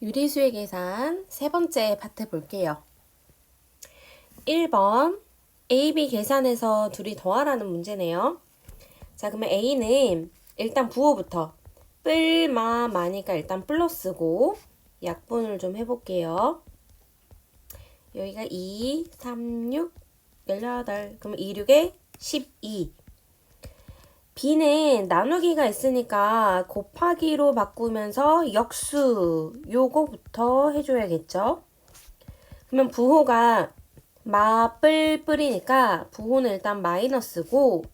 유리수의 계산 세 번째 파트 볼게요. 1번 AB 계산에서 둘이 더하라는 문제네요. 자, 그러면 A는 일단 부호부터 마니까 일단 플러스고 약분을 좀 해볼게요. 여기가 2, 3, 6, 18. 그러면 2, 6에 12. B는 나누기가 있으니까 곱하기로 바꾸면서 역수 요거부터 해줘야겠죠. 그러면 부호가 마뿔뿔이니까 부호는 일단 마이너스고,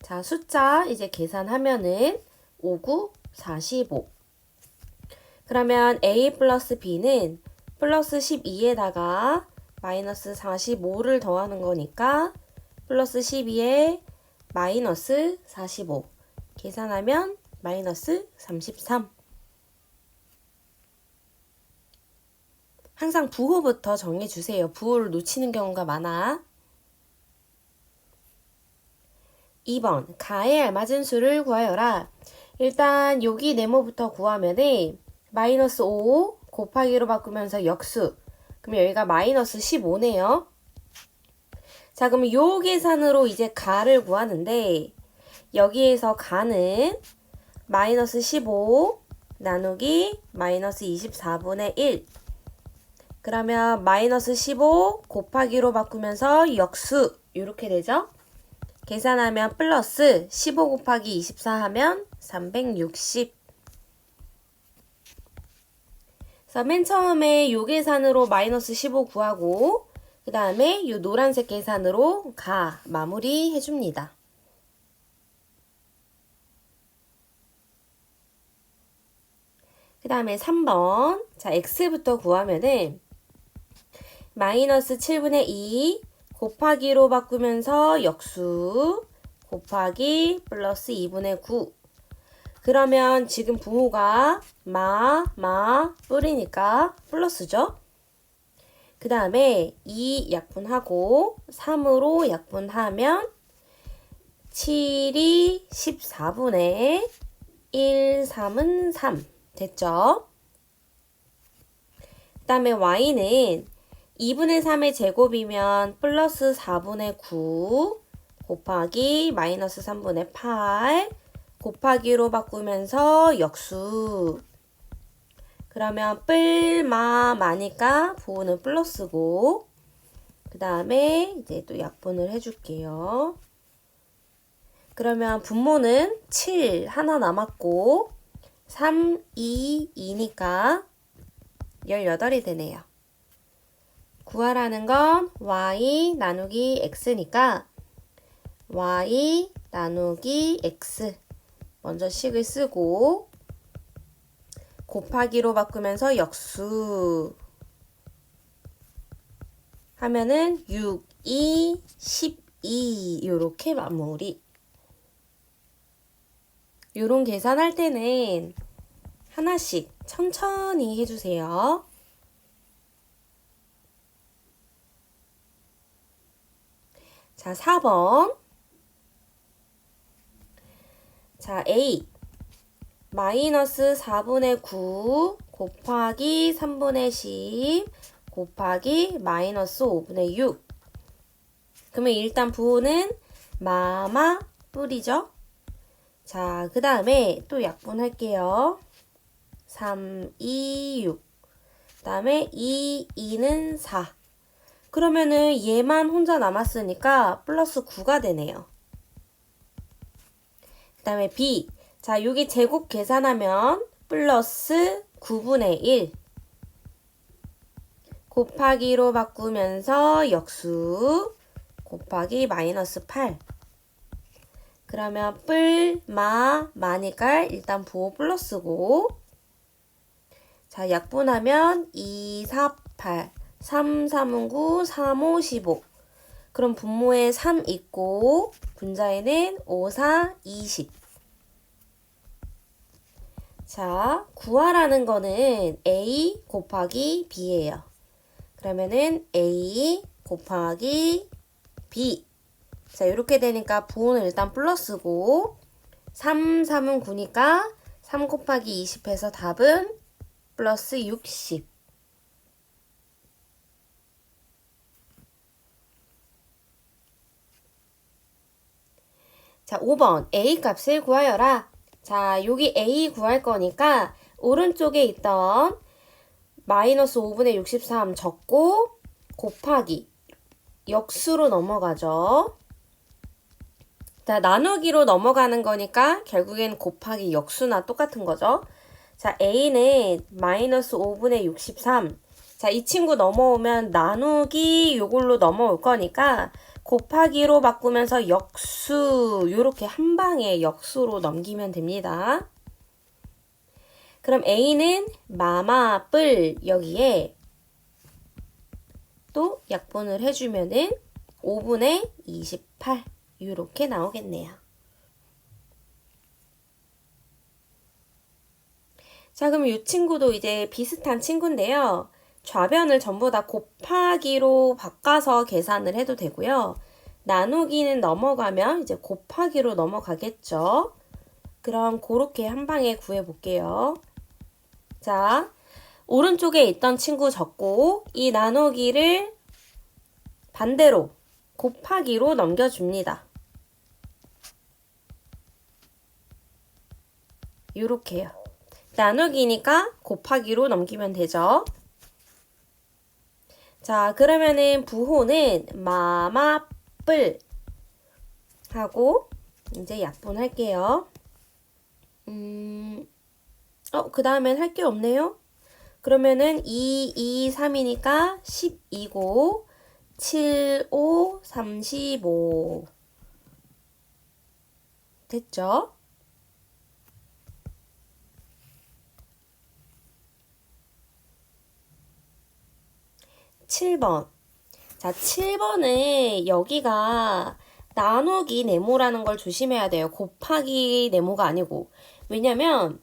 자, 숫자 이제 계산하면은 5, 9, 45. 그러면 A 플러스 B는 플러스 12에다가 마이너스 45를 더하는 거니까 플러스 12에 마이너스 45. 계산하면 마이너스 33. 항상 부호부터 정해주세요. 부호를 놓치는 경우가 많아. 2번 가에 알맞은 수를 구하여라. 일단 여기 네모부터 구하면은 마이너스 5 곱하기로 바꾸면서 역수. 그럼 여기가 마이너스 15네요. 자, 그럼 요 계산으로 이제 가를 구하는데 여기에서 가는 마이너스 15 나누기 마이너스 24분의 1. 그러면 마이너스 15 곱하기로 바꾸면서 역수 이렇게 되죠. 계산하면 플러스 15 곱하기 24 하면 360. 그래서 맨 처음에 요 계산으로 마이너스 15 구하고 그 다음에 이 노란색 계산으로 가 마무리 해줍니다. 그 다음에 3번 자 x부터 구하면은 마이너스 7분의 2 곱하기로 바꾸면서 역수 곱하기 플러스 2분의 9. 그러면 지금 부호가 뿔이니까 플러스죠. 그 다음에 2 약분하고 3으로 약분하면 7이 14분의 1, 3은 3 됐죠? 그 다음에 y는 2분의 3의 제곱이면 플러스 4분의 9 곱하기 마이너스 3분의 8 곱하기로 바꾸면서 역수. 그러면 마니까 부호는 플러스고 그 다음에 이제 또 약분을 해줄게요. 그러면 분모는 7 하나 남았고 3, 2, 2니까 18이 되네요. 구하라는 건 y 나누기 x니까 y 나누기 x 먼저 식을 쓰고 곱하기로 바꾸면서 역수 하면은 6, 2, 12 요렇게 마무리. 요런 계산할 때는 하나씩 천천히 해주세요. 자, 4번. 자, A. 마이너스 4분의 9 곱하기 3분의 10 곱하기 마이너스 5분의 6. 그러면 일단 부호는 뿔이죠. 자, 그 다음에 또 약분할게요. 3, 2, 6. 그 다음에 2, 2는 4. 그러면은 얘만 혼자 남았으니까 플러스 9가 되네요. 그 다음에 B. 자, 여기 제곱 계산하면 플러스 9분의 1 곱하기로 바꾸면서 역수 곱하기 마이너스 8. 그러면 마니까 일단 부호 플러스고 자, 약분하면 2, 4, 8 3, 3은 9, 3, 5, 15. 그럼 분모에 3 있고 분자에는 5, 4, 20. 자, 구하라는 거는 A 곱하기 B예요. 그러면은 A 곱하기 B. 자, 이렇게 되니까 부호는 일단 플러스고 3, 3은 9니까 3 곱하기 20 해서 답은 플러스 60. 자, 5번 A 값을 구하여라. 자, 여기 A 구할 거니까 오른쪽에 있던 마이너스 5분의 63 적고 곱하기 역수로 넘어가죠. 자, 나누기로 넘어가는 거니까 결국엔 곱하기 역수나 똑같은 거죠. 자, A는 마이너스 5분의 63. 자, 이 친구 넘어오면 나누기 요걸로 넘어올 거니까 곱하기로 바꾸면서 역수, 요렇게 한 방에 역수로 넘기면 됩니다. 그럼 A는 마마뿔 여기에 또 약분을 해주면은 5분의 28 요렇게 나오겠네요. 자, 그럼 이 친구도 이제 비슷한 친구인데요. 좌변을 전부 다 곱하기로 바꿔서 계산을 해도 되고요. 나누기는 넘어가면 이제 곱하기로 넘어가겠죠. 그럼 그렇게 한 방에 구해볼게요. 자, 오른쪽에 있던 친구 적고 이 나누기를 반대로 곱하기로 넘겨줍니다. 요렇게요. 나누기니까 곱하기로 넘기면 되죠. 자, 그러면은 부호는 마마뿔 하고 이제 약분할게요. 그 다음엔 할 게 없네요. 그러면은 2, 2, 3이니까 12고 7, 5, 35 됐죠? (7번) 자, 7번은 여기가 나누기 네모라는 걸 조심해야 돼요. 곱하기 네모가 아니고. 왜냐면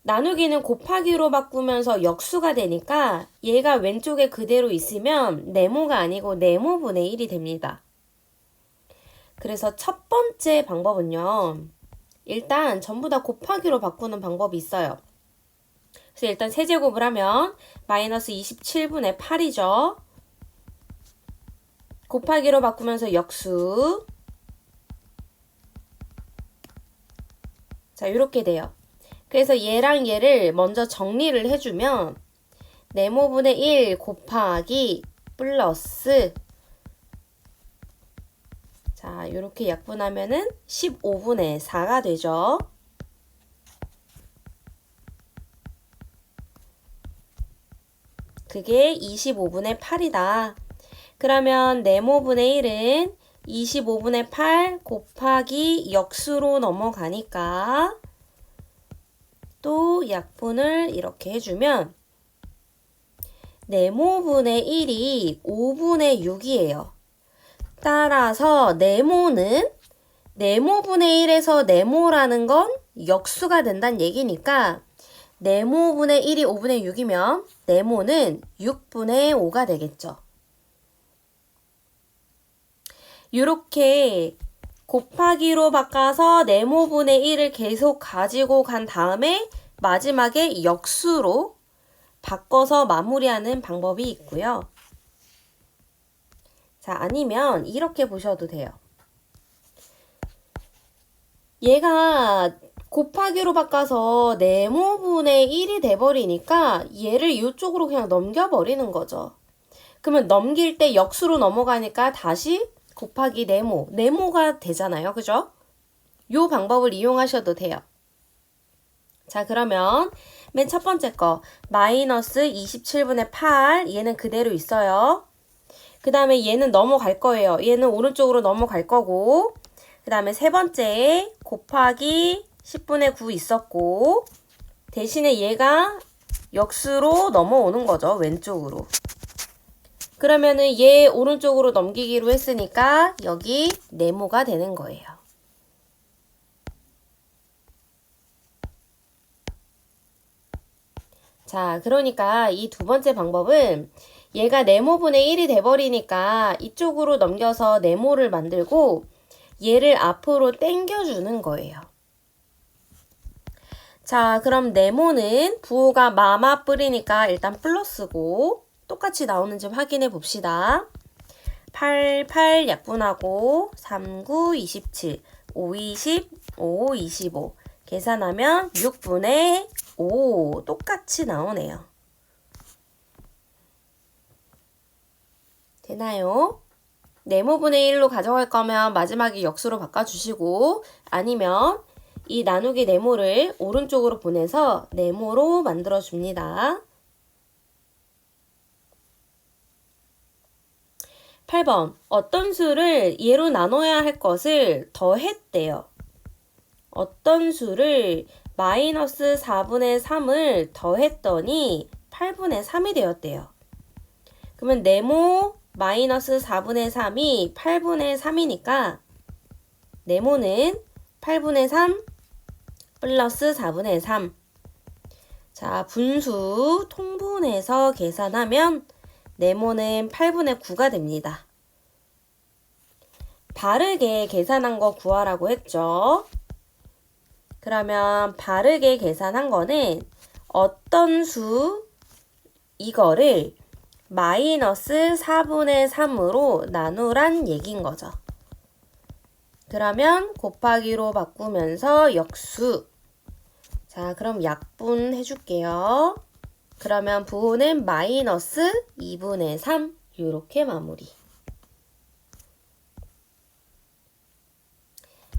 나누기는 곱하기로 바꾸면서 역수가 되니까 얘가 왼쪽에 그대로 있으면 네모가 아니고 네모분의 1이 됩니다. 그래서 첫 번째 방법은요. 일단 전부 다 곱하기로 바꾸는 방법이 있어요. 그래서 일단 세제곱을 하면 마이너스 27분의 8이죠. 곱하기로 바꾸면서 역수. 자, 이렇게 돼요. 그래서 얘랑 얘를 먼저 정리를 해주면 네모분의 1 곱하기 플러스 자, 이렇게 약분하면은 15분의 4가 되죠. 그게 25분의 8이다. 그러면 네모분의 1은 25분의 8 곱하기 역수로 넘어가니까 또 약분을 이렇게 해주면 네모분의 1이 5분의 6이에요. 따라서 네모는 네모분의 1에서 네모라는 건 역수가 된다는 얘기니까 네모분의 1이 5분의 6이면 네모는 6분의 5가 되겠죠. 이렇게 곱하기로 바꿔서 네모분의 1을 계속 가지고 간 다음에 마지막에 역수로 바꿔서 마무리하는 방법이 있고요. 자, 아니면 이렇게 보셔도 돼요. 얘가 곱하기로 바꿔서 네모분의 1이 돼버리니까 얘를 이쪽으로 그냥 넘겨버리는 거죠. 그러면 넘길 때 역수로 넘어가니까 다시 곱하기 네모가 되잖아요. 그죠? 요 방법을 이용하셔도 돼요. 자, 그러면 맨 첫 번째 거 마이너스 27분의 8 얘는 그대로 있어요. 그 다음에 얘는 넘어갈 거예요. 얘는 오른쪽으로 넘어갈 거고 그 다음에 세 번째 곱하기 10분의 9 있었고 대신에 얘가 역수로 넘어오는 거죠. 왼쪽으로. 그러면은 얘 오른쪽으로 넘기기로 했으니까 여기 네모가 되는 거예요. 자, 그러니까 이 두 번째 방법은 얘가 네모분의 1이 돼버리니까 이쪽으로 넘겨서 네모를 만들고 얘를 앞으로 당겨주는 거예요. 자, 그럼 네모는 부호가 마마 뿌리니까 일단 플러스고 똑같이 나오는지 확인해 봅시다. 8, 8 약분하고 3, 9, 27, 5, 20, 5, 25 계산하면 6분의 5 똑같이 나오네요. 되나요? 네모분의 1로 가져갈 거면 마지막에 역수로 바꿔주시고 아니면 이 나누기 네모를 오른쪽으로 보내서 네모로 만들어줍니다. 8번 어떤 수를 얘로 나눠야 할 것을 더했대요. 어떤 수를 마이너스 4분의 3을 더했더니 8분의 3이 되었대요. 그러면 네모 마이너스 4분의 3이 8분의 3이니까 네모는 8분의 3 플러스 4분의 3. 자, 분수 통분해서 계산하면 네모는 8분의 9가 됩니다. 바르게 계산한 거 구하라고 했죠. 그러면 바르게 계산한 거는 어떤 수 이거를 마이너스 4분의 3으로 나누란 얘기인 거죠. 그러면 곱하기로 바꾸면서 역수. 자, 그럼 약분 해줄게요. 그러면 부호는 마이너스 2분의 3 이렇게 마무리.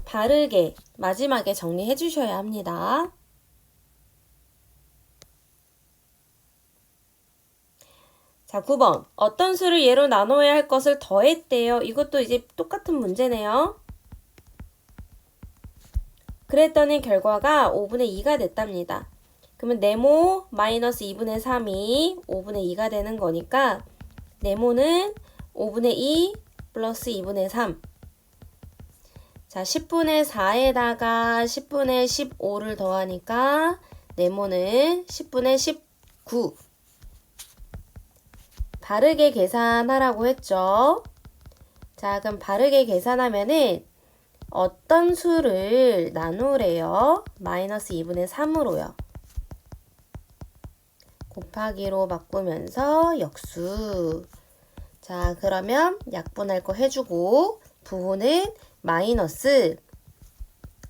바르게 마지막에 정리해 주셔야 합니다. 자, 9번. 어떤 수를 얘로 나눠야 할 것을 더했대요. 이것도 이제 똑같은 문제네요. 그랬더니 결과가 5분의 2가 됐답니다. 그러면 네모 마이너스 2분의 3이 5분의 2가 되는 거니까 네모는 5분의 2 플러스 2분의 3. 자, 10분의 4에다가 10분의 15를 더하니까 네모는 10분의 19. 바르게 계산하라고 했죠. 자, 그럼 바르게 계산하면은 어떤 수를 나누래요? 마이너스 2분의 3으로요. 곱하기로 바꾸면서 역수. 자, 그러면 약분할 거 해주고 부호는 마이너스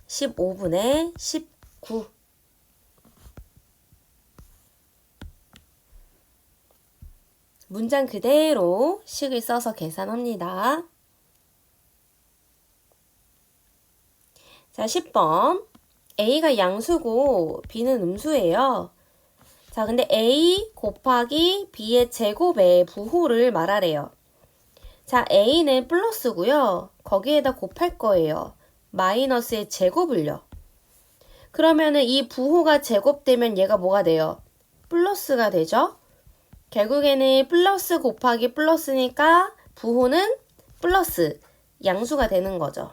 15분의 19. 문장 그대로 식을 써서 계산합니다. 자, 10번. A가 양수고 B는 음수예요. 자, 근데 A 곱하기 B의 제곱의 부호를 말하래요. 자, A는 플러스고요. 거기에다 곱할 거예요. 마이너스의 제곱을요. 그러면은 이 부호가 제곱되면 얘가 뭐가 돼요? 플러스가 되죠? 결국에는 플러스 곱하기 플러스니까 부호는 플러스 양수가 되는 거죠.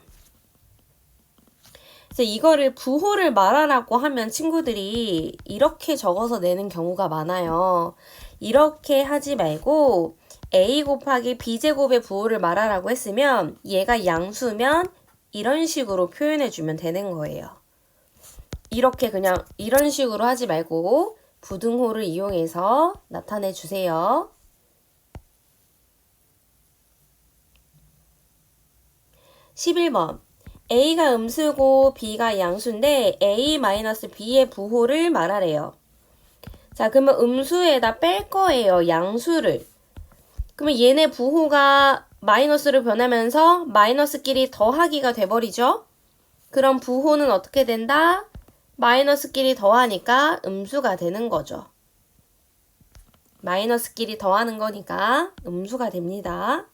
그래서 이거를 부호를 말하라고 하면 친구들이 이렇게 적어서 내는 경우가 많아요. 이렇게 하지 말고 A 곱하기 B제곱의 부호를 말하라고 했으면 얘가 양수면 이런 식으로 표현해주면 되는 거예요. 이렇게 그냥 이런 식으로 하지 말고 부등호를 이용해서 나타내 주세요. 11번. A가 음수고 B가 양수인데 A-B의 부호를 말하래요. 자, 그러면 음수에다 뺄 거예요. 양수를. 그러면 얘네 부호가 마이너스로 변하면서 마이너스끼리 더하기가 돼버리죠? 그럼 부호는 어떻게 된다? 마이너스끼리 더하니까 음수가 되는 거죠. 마이너스끼리 더하는 거니까 음수가 됩니다.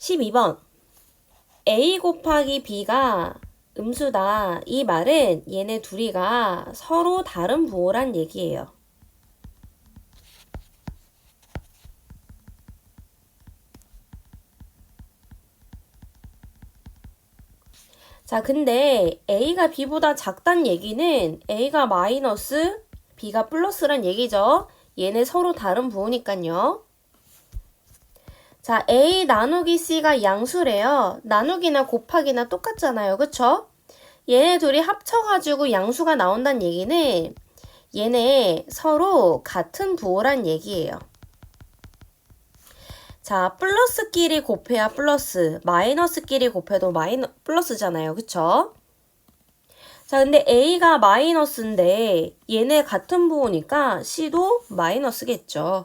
12번. A 곱하기 B가 음수다. 이 말은 얘네 둘이가 서로 다른 부호란 얘기예요. 자, 근데 A가 B보다 작단 얘기는 A가 마이너스, B가 플러스란 얘기죠. 얘네 서로 다른 부호니까요. 자, A 나누기 C가 양수래요. 나누기나 곱하기나 똑같잖아요. 그쵸? 얘네 둘이 합쳐가지고 양수가 나온다는 얘기는 얘네 서로 같은 부호란 얘기예요. 자, 플러스끼리 곱해야 플러스, 마이너스끼리 곱해도 플러스잖아요. 그쵸? 자, 근데 A가 마이너스인데 얘네 같은 부호니까 C도 마이너스겠죠.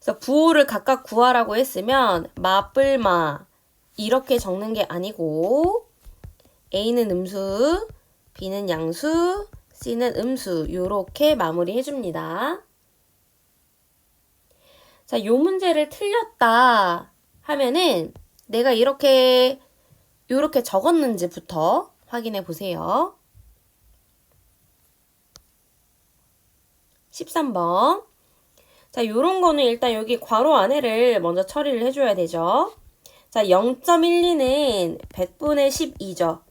그래서 부호를 각각 구하라고 했으면 마뿔마 이렇게 적는 게 아니고 A는 음수, B는 양수, C는 음수 요렇게 마무리해 줍니다. 자, 요 문제를 틀렸다 하면은 내가 요렇게 적었는지부터 확인해 보세요. 13번. 자, 요런 거는 일단 여기 괄호 안에를 먼저 처리를 해줘야 되죠. 자, 0.12는 100분의 12죠.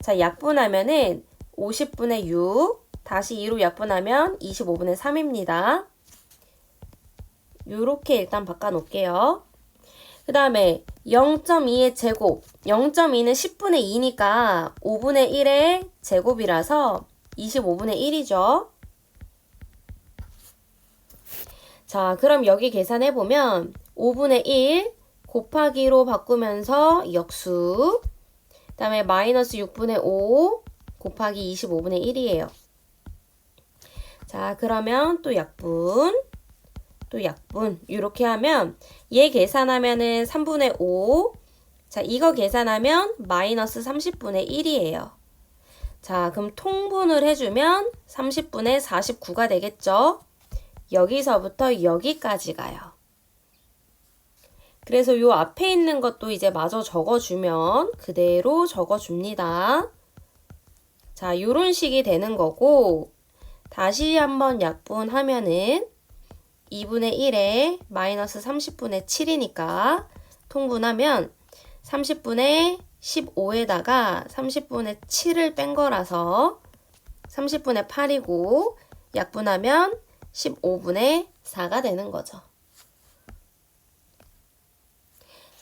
자, 약분하면은 50분의 6, 다시 2로 약분하면 25분의 3입니다. 요렇게 일단 바꿔놓을게요. 그 다음에 0.2의 제곱, 0.2는 10분의 2니까 5분의 1의 제곱이라서 25분의 1이죠. 자, 그럼 여기 계산해보면 5분의 1 곱하기로 바꾸면서 역수, 그 다음에 마이너스 6분의 5 곱하기 25분의 1이에요. 자, 그러면 또 약분 이렇게 하면 얘 계산하면은 3분의 5. 자, 이거 계산하면 마이너스 30분의 1이에요. 자, 그럼 통분을 해주면 30분의 49가 되겠죠? 여기서부터 여기까지 가요. 그래서 요 앞에 있는 것도 이제 마저 적어주면 그대로 적어줍니다. 자, 요런 식이 되는 거고 다시 한번 약분하면은 2분의 1에 마이너스 30분의 7이니까 통분하면 30분의 15에다가 30분의 7을 뺀 거라서 30분의 8이고 약분하면 15분의 4가 되는 거죠.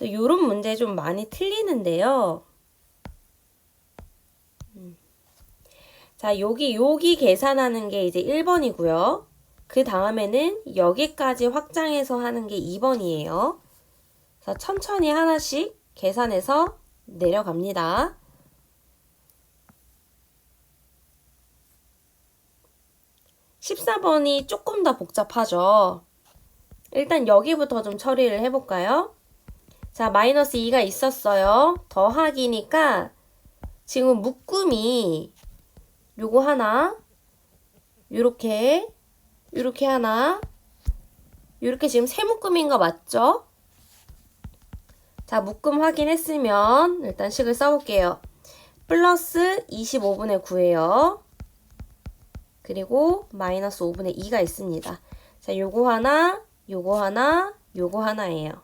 이런 문제 좀 많이 틀리는데요. 자, 여기 계산하는 게 이제 1번이고요. 그 다음에는 여기까지 확장해서 하는 게 2번이에요. 자, 천천히 하나씩 계산해서 내려갑니다. (14번이) 조금 더 복잡하죠. 일단 여기부터 좀 처리를 해볼까요? 자, 마이너스 2가 있었어요. 더하기니까 지금 묶음이 요거 하나, 요렇게 하나, 요렇게 지금 세 묶음인 거 맞죠? 자, 묶음 확인했으면 일단 식을 써볼게요. 플러스 25분의 9예요. 그리고 마이너스 5분의 2가 있습니다. 자, 요거 하나, 요거 하나, 요거 하나예요.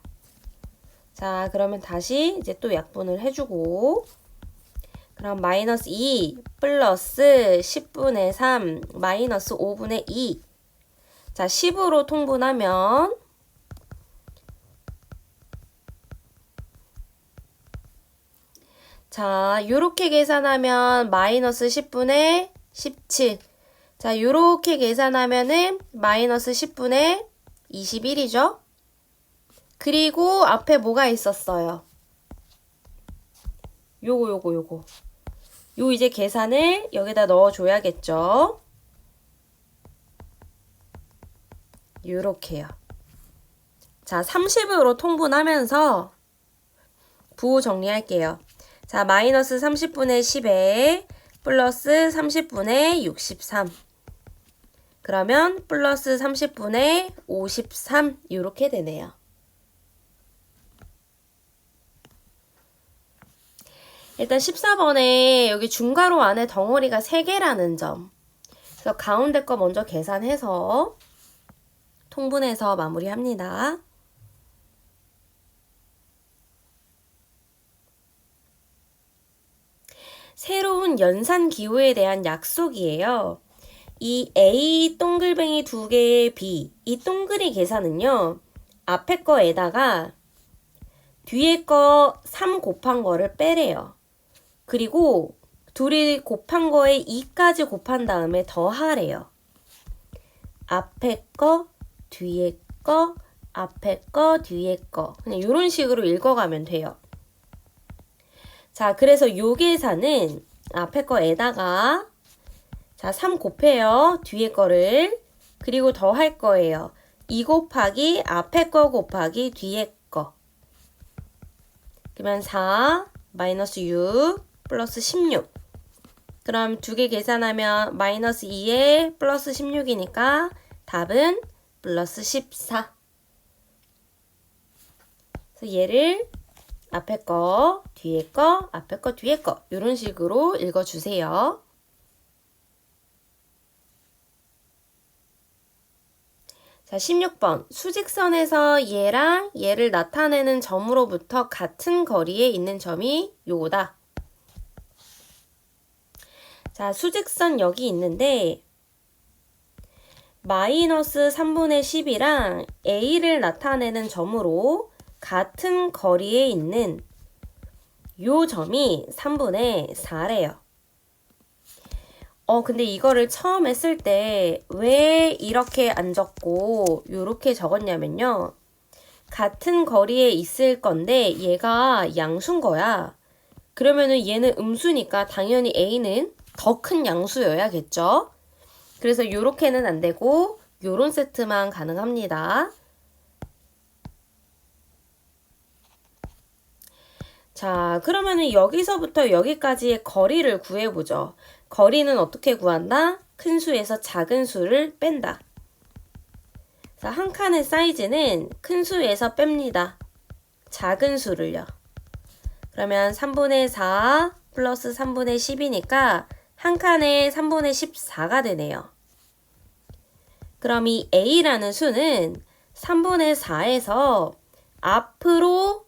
자, 그러면 다시 이제 또 약분을 해주고 그럼 마이너스 2 플러스 10분의 3 마이너스 5분의 2. 자, 10으로 통분하면 자, 요렇게 계산하면 마이너스 10분의 17. 자, 요렇게 계산하면은 마이너스 10분의 21이죠. 그리고 앞에 뭐가 있었어요? 요거. 요 이제 계산을 여기다 넣어줘야겠죠. 요렇게요. 자, 30으로 통분하면서 부호 정리할게요. 자, 마이너스 30분의 10에 플러스 30분의 63. 그러면 플러스 30분의 53 이렇게 되네요. 일단 14번에 여기 중괄호 안에 덩어리가 3개라는 점. 그래서 가운데 거 먼저 계산해서 통분해서 마무리합니다. 새로운 연산 기호에 대한 약속이에요. 이 A 동글뱅이 2개의 B, 이 동그리 계산은요. 앞에 거에다가 뒤에 거 3 곱한 거를 빼래요. 그리고 둘이 곱한 거에 2까지 곱한 다음에 더하래요. 앞에 거, 뒤에 거, 앞에 거, 뒤에 거. 그냥 이런 식으로 읽어가면 돼요. 자, 그래서 요 계산은 앞에 거에다가 자, 3 곱해요. 뒤에 거를. 그리고 더할 거예요. 2 곱하기 앞에 거 곱하기 뒤에 거. 그러면 4 마이너스 6 플러스 16. 그럼 두 개 계산하면 마이너스 2에 플러스 16이니까 답은 플러스 14. 그래서 얘를 앞에 거, 뒤에 거, 앞에 거, 뒤에 거 이런 식으로 읽어주세요. 자, 16번. 수직선에서 얘랑 얘를 나타내는 점으로부터 같은 거리에 있는 점이 요거다. 자, 수직선 여기 있는데 마이너스 3분의 10이랑 A를 나타내는 점으로 같은 거리에 있는 요 점이 3분의 4래요. 근데 이거를 처음에 쓸 때 왜 이렇게 안 적고 요렇게 적었냐면요. 같은 거리에 있을 건데 얘가 양수인 거야. 그러면은 얘는 음수니까 당연히 A는 더 큰 양수여야겠죠. 그래서 요렇게는 안 되고 요런 세트만 가능합니다. 자, 그러면은 여기서부터 여기까지의 거리를 구해보죠. 거리는 어떻게 구한다? 큰 수에서 작은 수를 뺀다. 자, 한 칸의 사이즈는 큰 수에서 뺍니다. 작은 수를요. 그러면 3분의 4 플러스 3분의 10이니까 한 칸에 3분의 14가 되네요. 그럼 이 A라는 수는 3분의 4에서 앞으로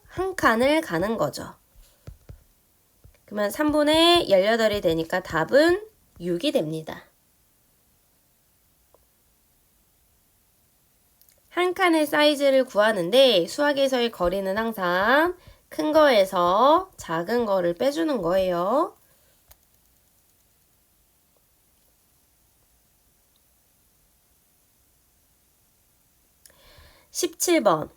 한 칸을 가는 거죠. 그러면 3분의 18이 되니까 답은 6이 됩니다. 한 칸의 사이즈를 구하는데 수학에서의 거리는 항상 큰 거에서 작은 거를 빼주는 거예요. 17번.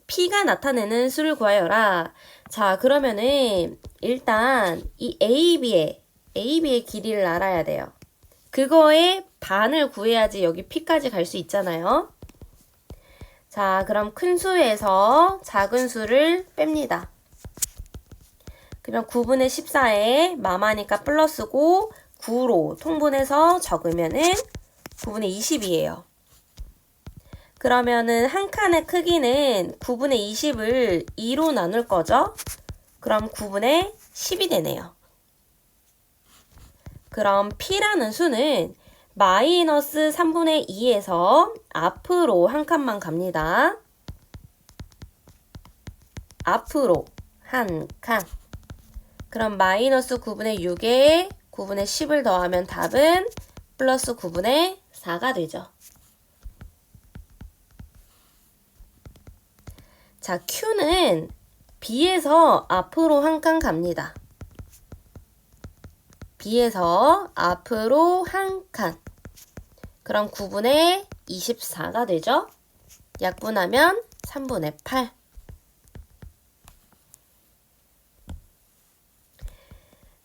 P가 나타내는 수를 구하여라. 자, 그러면은 일단 이 AB의 길이를 알아야 돼요. 그거의 반을 구해야지 여기 P까지 갈 수 있잖아요. 자, 그럼 큰 수에서 작은 수를 뺍니다. 그러면 9분의 14에 마마니까 플러스고 9로 통분해서 적으면은 9분의 20이에요. 그러면은 한 칸의 크기는 9분의 20을 2로 나눌 거죠? 그럼 9분의 10이 되네요. 그럼 P라는 수는 마이너스 3분의 2에서 앞으로 한 칸만 갑니다. 앞으로 한 칸. 그럼 마이너스 9분의 6에 9분의 10을 더하면 답은 플러스 9분의 4가 되죠. 자, Q는 B에서 앞으로 한 칸 갑니다. B에서 앞으로 한 칸. 그럼 9분의 24가 되죠? 약분하면 3분의 8.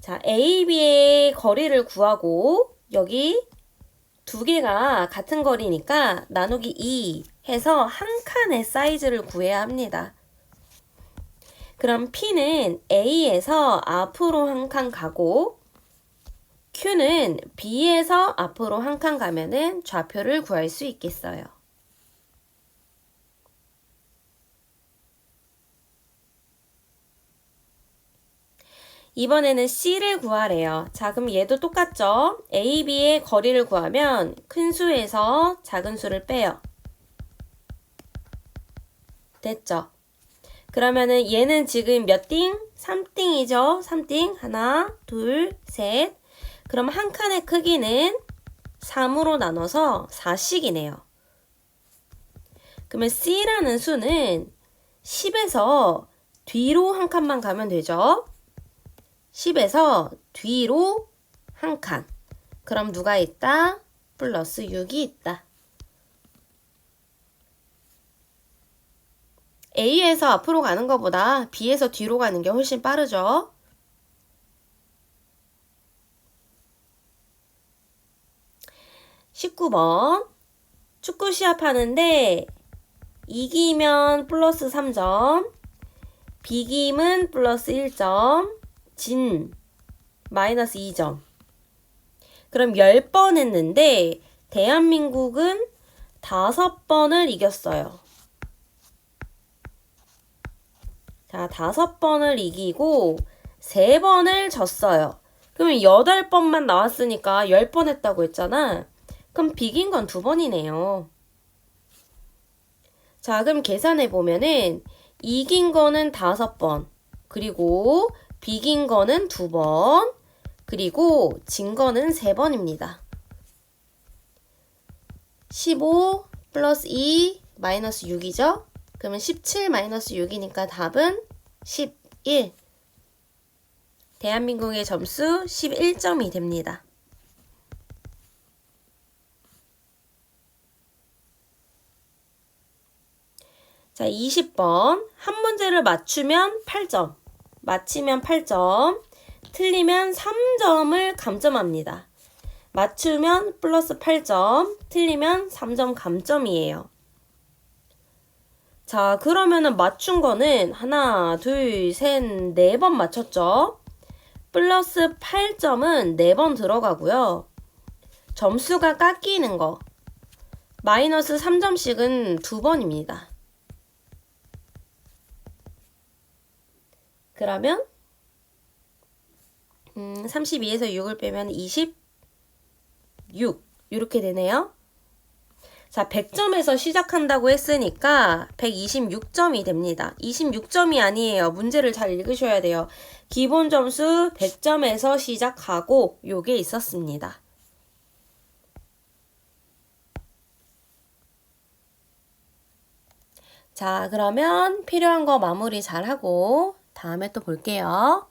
자, A, B의 거리를 구하고 여기 두 개가 같은 거리니까 나누기 2 해서 한 칸의 사이즈를 구해야 합니다. 그럼 P는 A에서 앞으로 한 칸 가고 Q는 B에서 앞으로 한 칸 가면은 좌표를 구할 수 있겠어요. 이번에는 C를 구하래요. 자, 그럼 얘도 똑같죠? A, B의 거리를 구하면 큰 수에서 작은 수를 빼요. 됐죠? 그러면은 얘는 지금 몇 띵? 3띵이죠? 3띵. 하나, 둘, 셋. 그럼 한 칸의 크기는 3으로 나눠서 4씩이네요. 그러면 C라는 수는 10에서 뒤로 한 칸만 가면 되죠. 10에서 뒤로 한 칸. 그럼 누가 있다? 플러스 6이 있다. A에서 앞으로 가는 것보다 B에서 뒤로 가는 게 훨씬 빠르죠. 19번. 축구 시합하는데 이기면 플러스 3점, 비김은 플러스 1점, 진 마이너스 2점. 그럼 10번 했는데 대한민국은 5번을 이겼어요. 자, 5번을 이기고 3번을 졌어요. 그러면 8번만 나왔으니까 10번 했다고 했잖아. 그럼 비긴 건 2번이네요. 자, 그럼 계산해 보면은 이긴 거는 5번, 그리고 비긴 거는 2번, 그리고 진 거는 3번입니다. 15 플러스 2 마이너스 6이죠? 그러면 17 마이너스 6이니까 답은 11. 대한민국의 점수 11점이 됩니다. 자, 20번. 한 문제를 맞추면 8점, 맞히면 8점, 틀리면 3점을 감점합니다. 맞추면 플러스 8점, 틀리면 3점 감점이에요. 자, 그러면은 맞춘 거는 하나, 둘, 셋, 4번 맞췄죠? 플러스 8점은 4번 들어가고요. 점수가 깎이는 거, 마이너스 3점씩은 2번입니다. 그러면 32에서 6을 빼면 26 이렇게 되네요. 자, 100점에서 시작한다고 했으니까 126점이 됩니다. 26점이 아니에요. 문제를 잘 읽으셔야 돼요. 기본 점수 100점에서 시작하고 요게 있었습니다. 자, 그러면 필요한 거 마무리 잘 하고 다음에 또 볼게요.